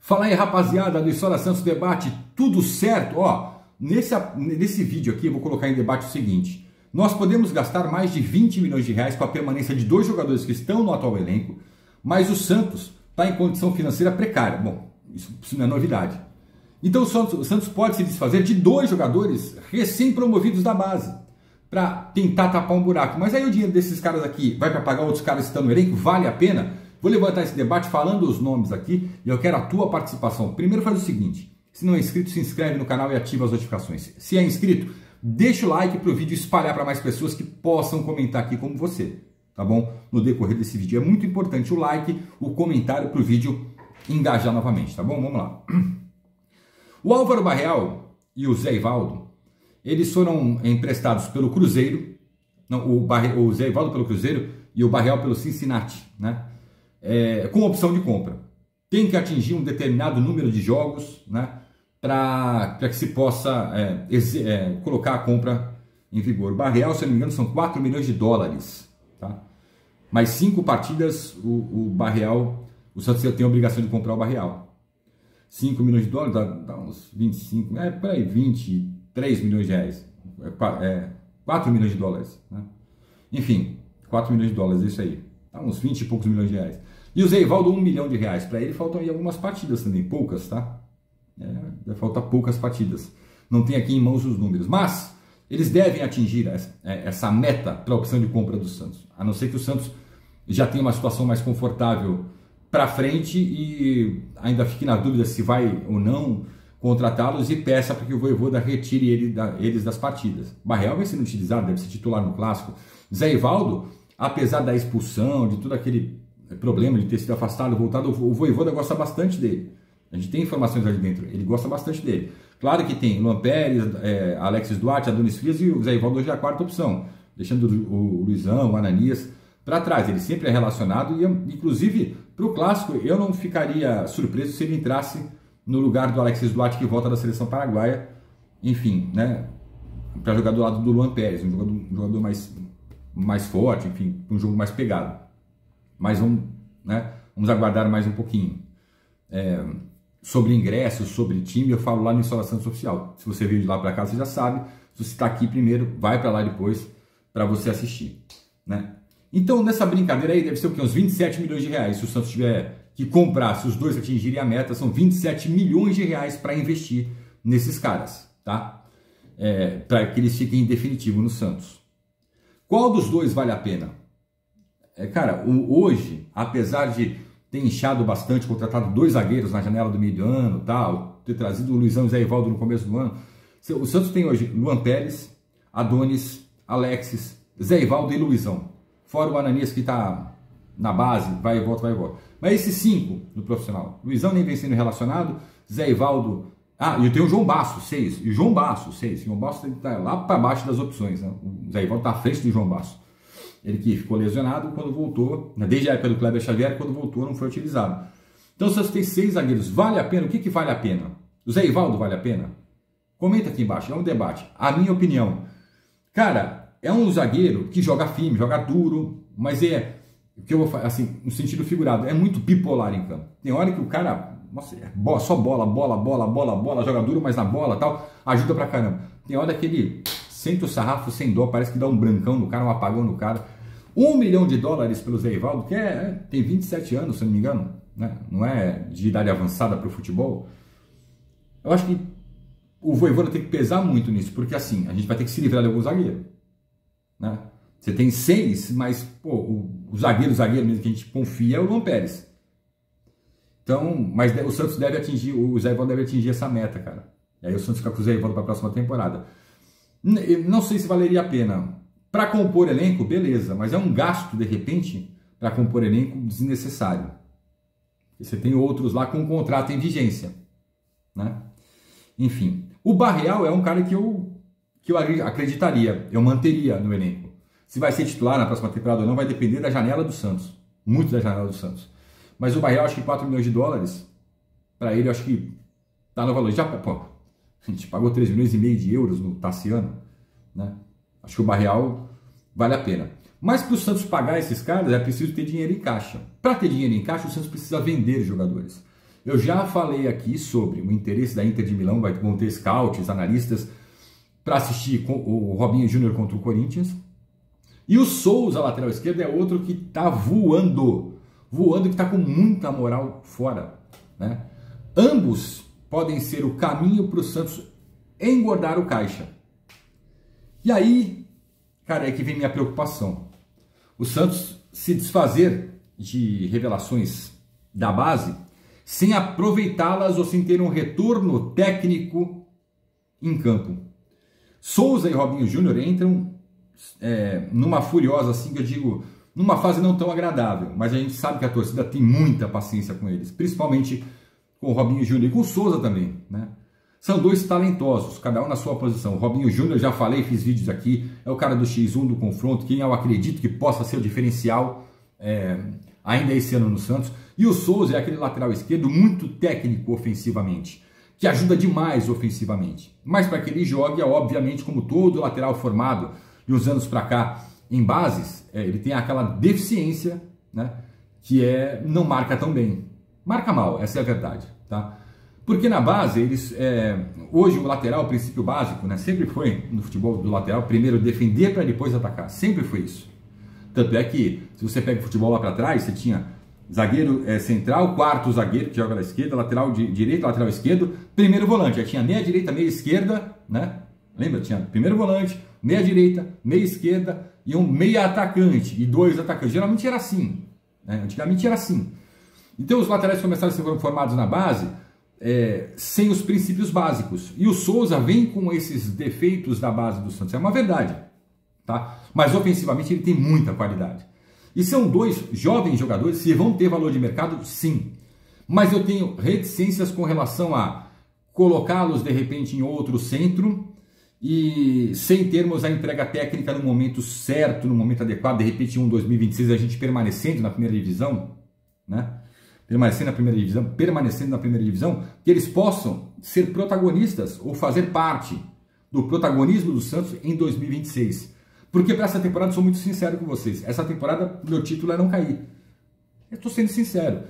Fala aí, rapaziada do História Santos Debate, tudo certo? Ó, nesse vídeo aqui eu vou colocar em debate o seguinte: nós podemos gastar mais de 20 milhões de reais com a permanência de dois jogadores que estão no atual elenco, mas o Santos está em condição financeira precária. Bom, isso não é novidade. Então o Santos pode se desfazer de dois jogadores recém-promovidos da base para tentar tapar um buraco. Mas aí o dinheiro desses caras aqui vai para pagar outros caras que estão no elenco? Vale a pena? Vou levantar esse debate falando os nomes aqui e eu quero a tua participação. Primeiro faz o seguinte: se não é inscrito, se inscreve no canal e ativa as notificações. Se é inscrito, deixa o like para o vídeo espalhar para mais pessoas que possam comentar aqui como você, tá bom? No decorrer desse vídeo. É muito importante o like, o comentário para o vídeo engajar novamente, tá bom? Vamos lá. O Álvaro Barreal e o Zé Ivaldo, eles foram emprestados pelo Cruzeiro, não, o Zé Ivaldo pelo Cruzeiro e o Barreal pelo Cincinnati, né? Com opção de compra. Tem que atingir um determinado número de jogos, né, para que se possa colocar a compra em vigor. O Barreal, se eu não me engano, são 4 milhões de dólares. Tá? Mais 5 partidas, o Barreal, o Santos tem a obrigação de comprar o Barreal. 5 milhões de dólares dá uns 25, por aí, 23 milhões de reais. 4 milhões de dólares. Né? Enfim, 4 milhões de dólares, é isso aí. Dá uns 20 e poucos milhões de reais. E o Zé Ivaldo, 1 milhão de reais. Para ele faltam aí algumas partidas também, poucas, tá? Falta poucas partidas. Não tem aqui em mãos os números. Mas eles devem atingir essa meta para a opção de compra do Santos. A não ser que o Santos já tenha uma situação mais confortável para frente e ainda fique na dúvida se vai ou não contratá-los e peça para que o Vojvoda retire eles das partidas. Barreal vai sendo utilizado, deve ser titular no Clássico. Zé Ivaldo, apesar da expulsão, de todo aquele problema de ter sido afastado, voltado, o Vojvoda gosta bastante dele. A gente tem informações ali dentro, ele gosta bastante dele. Claro que tem Luan Pérez, Alexis Duarte, Adonis Frias e o Zé Ivaldo hoje é a quarta opção, deixando o Luizão, o Ananias para trás. Ele sempre é relacionado e, inclusive, para o Clássico, eu não ficaria surpreso se ele entrasse no lugar do Alexis Duarte, que volta da seleção paraguaia, enfim, né, para jogar do lado do Luan Pérez, um jogador mais forte, enfim, um jogo mais pegado. Mas vamos aguardar mais um pouquinho. Sobre ingressos, sobre time, eu falo lá no História Santos Oficial. Se você veio de lá para cá, você já sabe. Se você está aqui primeiro, vai para lá depois para você assistir. Né? Então, nessa brincadeira aí, deve ser o quê? Uns 27 milhões de reais. Se o Santos tiver que comprar, se os dois atingirem a meta, são 27 milhões de reais para investir nesses caras. Tá? Para que eles fiquem em definitivo no Santos. Qual dos dois vale a pena? Cara, hoje, apesar de ter inchado bastante, contratado 2 zagueiros na janela do meio do ano, tal, ter trazido o Luizão e o Zé Ivaldo no começo do ano, o Santos tem hoje Luan Pérez, Adonis, Alexis, Zé Ivaldo e Luizão. Fora o Ananias que está na base, vai e volta, vai e volta. Mas esses 5 no profissional. Luizão nem vem sendo relacionado, Zé Ivaldo... e eu tenho o João Basso, 6. E o João Basso, 6. O João Basso está lá para baixo das opções. Né? O Zé Ivaldo está à frente do João Basso. Ele que ficou lesionado quando voltou, desde a época do Kleber Xavier, quando voltou não foi utilizado. Então, se você tem 6 zagueiros, vale a pena? O que vale a pena? O Zé Ivaldo vale a pena? Comenta aqui embaixo, é um debate. A minha opinião, cara, é um zagueiro que joga firme, joga duro, mas o que eu vou falar, assim, no sentido figurado, é muito bipolar em campo. Tem hora que o cara, nossa, só bola, joga duro, mas na bola tal, ajuda pra caramba. Tem hora que ele senta o sarrafo sem dó, parece que dá um brancão no cara, um apagão no cara. 1 milhão de dólares pelo Zé Ivaldo, que tem 27 anos, se não me engano, né? Não é de idade avançada para o futebol. Eu acho que o Vojvoda tem que pesar muito nisso, porque assim, a gente vai ter que se livrar de algum zagueiro. Né? Você tem 6, mas pô, o zagueiro mesmo que a gente confia é o Luan Pérez. Então, mas o Santos deve atingir, o Zé Ivaldo deve atingir essa meta, cara. E aí o Santos fica com o Zé Ivaldo para a próxima temporada. Não sei se valeria a pena. Para compor elenco, beleza, mas é um gasto, de repente, para compor elenco desnecessário. Você tem outros lá com contrato em vigência. Né? Enfim, o Barreal é um cara que eu acreditaria, eu manteria no elenco. Se vai ser titular na próxima temporada ou não, vai depender da janela do Santos. Muito da janela do Santos. Mas o Barreal, acho que 4 milhões de dólares, para ele, eu acho que está no valor. A gente pagou 3 milhões e meio de euros no Tassiano, né? Acho que o Barreal vale a pena. Mas para o Santos pagar esses caras, é preciso ter dinheiro em caixa. Para ter dinheiro em caixa, o Santos precisa vender jogadores. Eu já falei aqui sobre o interesse da Inter de Milão, vão ter scouts, analistas, para assistir o Robinho Júnior contra o Corinthians. E o Souza, lateral esquerdo, é outro que está voando, que está com muita moral fora, né? Ambos podem ser o caminho para o Santos engordar o caixa. E aí, cara, é que vem minha preocupação. O Santos se desfazer de revelações da base sem aproveitá-las ou sem ter um retorno técnico em campo. Souza e Robinho Júnior entram numa furiosa, assim que eu digo, numa fase não tão agradável, mas a gente sabe que a torcida tem muita paciência com eles, principalmente com o Robinho Júnior e com o Souza também, né? São dois talentosos, cada um na sua posição. O Robinho Júnior, já falei, fiz vídeos aqui, é o cara do X1 do confronto, quem eu acredito que possa ser o diferencial ainda esse ano no Santos. E o Souza é aquele lateral esquerdo muito técnico ofensivamente, que ajuda demais ofensivamente. Mas para que ele jogue, obviamente, como todo lateral formado de uns anos para cá em bases, ele tem aquela deficiência, né, que não marca tão bem. Marca mal, essa é a verdade, tá? Porque na base, hoje o lateral, o princípio básico, né, sempre foi no futebol do lateral, primeiro defender para depois atacar, sempre foi isso. Tanto é que, se você pega o futebol lá para trás, você tinha zagueiro central, quarto zagueiro que joga na esquerda, lateral direito, lateral esquerdo, primeiro volante, aí tinha meia direita, meia esquerda, né? Lembra? Tinha primeiro volante, meia direita, meia esquerda e um meia atacante e dois atacantes. Geralmente era assim, né? Antigamente era assim. Então os laterais começaram a ser formados na base sem os princípios básicos. E o Souza vem com esses defeitos da base do Santos. É uma verdade, tá? Mas ofensivamente ele tem muita qualidade. E são dois jovens jogadores que vão ter valor de mercado, sim. Mas eu tenho reticências com relação a colocá-los de repente em outro centro e sem termos a entrega técnica no momento certo, no momento adequado, de repente em 2026 a gente permanecendo na primeira divisão, né? Permanecendo na primeira divisão, que eles possam ser protagonistas ou fazer parte do protagonismo do Santos em 2026. Porque para essa temporada, sou muito sincero com vocês, essa temporada meu título é não cair. Eu estou sendo sincero.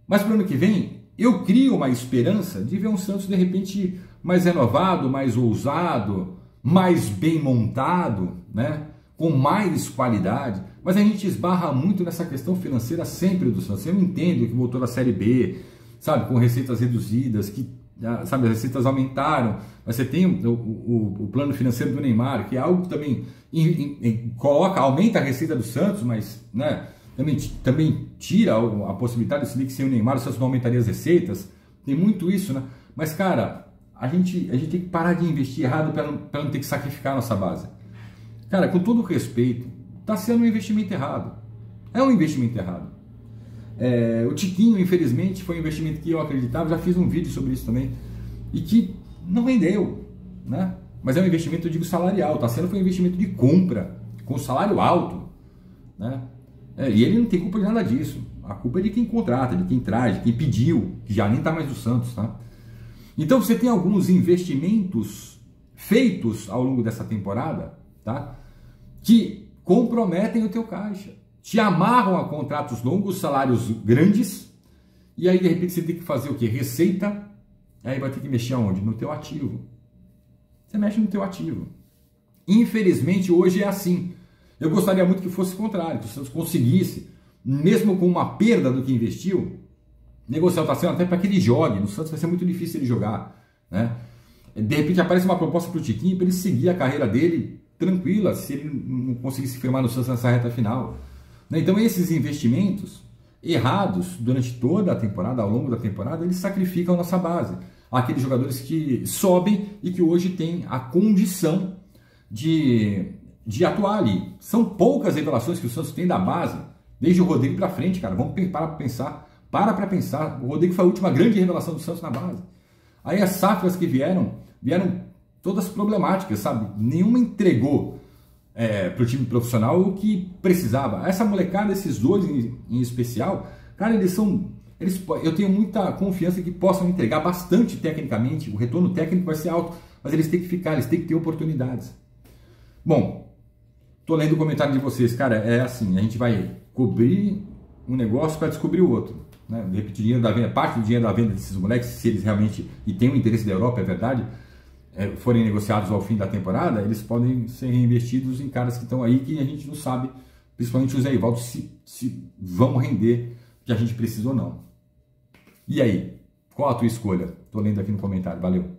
Mas para o ano que vem, eu crio uma esperança de ver um Santos de repente mais renovado, mais ousado, mais bem montado, né? Com mais qualidade. Mas a gente esbarra muito nessa questão financeira sempre do Santos. Eu entendo que voltou da Série B, sabe, com receitas reduzidas, que, sabe, as receitas aumentaram. Mas você tem o plano financeiro do Neymar, que é algo que também aumenta a receita do Santos, mas, né, também tira a possibilidade de se ligar sem o Neymar, o Santos não aumentaria as receitas. Tem muito isso, né? Mas, cara, a gente tem que parar de investir errado para não ter que sacrificar a nossa base. Cara, com todo respeito, está sendo um investimento errado. É um investimento errado. O Tiquinho, infelizmente, foi um investimento que eu acreditava, já fiz um vídeo sobre isso também, e que não rendeu, né? Mas é um investimento, eu digo, salarial. Foi um investimento de compra, com salário alto, né? E ele não tem culpa de nada disso. A culpa é de quem contrata, de quem traz, de quem pediu, que já nem está mais no Santos, tá? Então você tem alguns investimentos feitos ao longo dessa temporada, tá? Que comprometem o teu caixa, te amarram a contratos longos, salários grandes, e aí de repente você tem que fazer o quê? Receita, aí vai ter que mexer aonde? No teu ativo. Você mexe no teu ativo. Infelizmente hoje é assim. Eu gostaria muito que fosse o contrário, que o Santos conseguisse, mesmo com uma perda do que investiu, negociar o Tassiano até para que ele jogue. No Santos vai ser muito difícil ele jogar, né? De repente aparece uma proposta para o Tiquinho para ele seguir a carreira dele tranquila, se ele não conseguisse firmar no Santos nessa reta final. Então esses investimentos errados durante toda a temporada, ao longo da temporada, eles sacrificam a nossa base. Aqueles jogadores que sobem e que hoje têm a condição de atuar ali. São poucas revelações que o Santos tem da base, desde o Rodrigo para frente, cara. Vamos parar para pensar. Para pensar. O Rodrigo foi a última grande revelação do Santos na base. Aí as safras que vieram todas problemáticas, sabe? Nenhuma entregou para o time profissional o que precisava. Essa molecada, esses dois em especial, cara, eu tenho muita confiança que possam entregar bastante tecnicamente. O retorno técnico vai ser alto, mas eles têm que ficar, eles têm que ter oportunidades. Bom, tô lendo o comentário de vocês, cara, é assim, a gente vai cobrir um negócio para descobrir o outro. né? De repente, dinheiro da venda, parte do dinheiro da venda desses moleques, se eles realmente, e tem um interesse da Europa, é verdade, forem negociados ao fim da temporada, eles podem ser reinvestidos em caras que estão aí que a gente não sabe, principalmente os Zé Ivaldo, se vão render o que a gente precisa ou não. E aí? Qual a tua escolha? Tô lendo aqui no comentário. Valeu!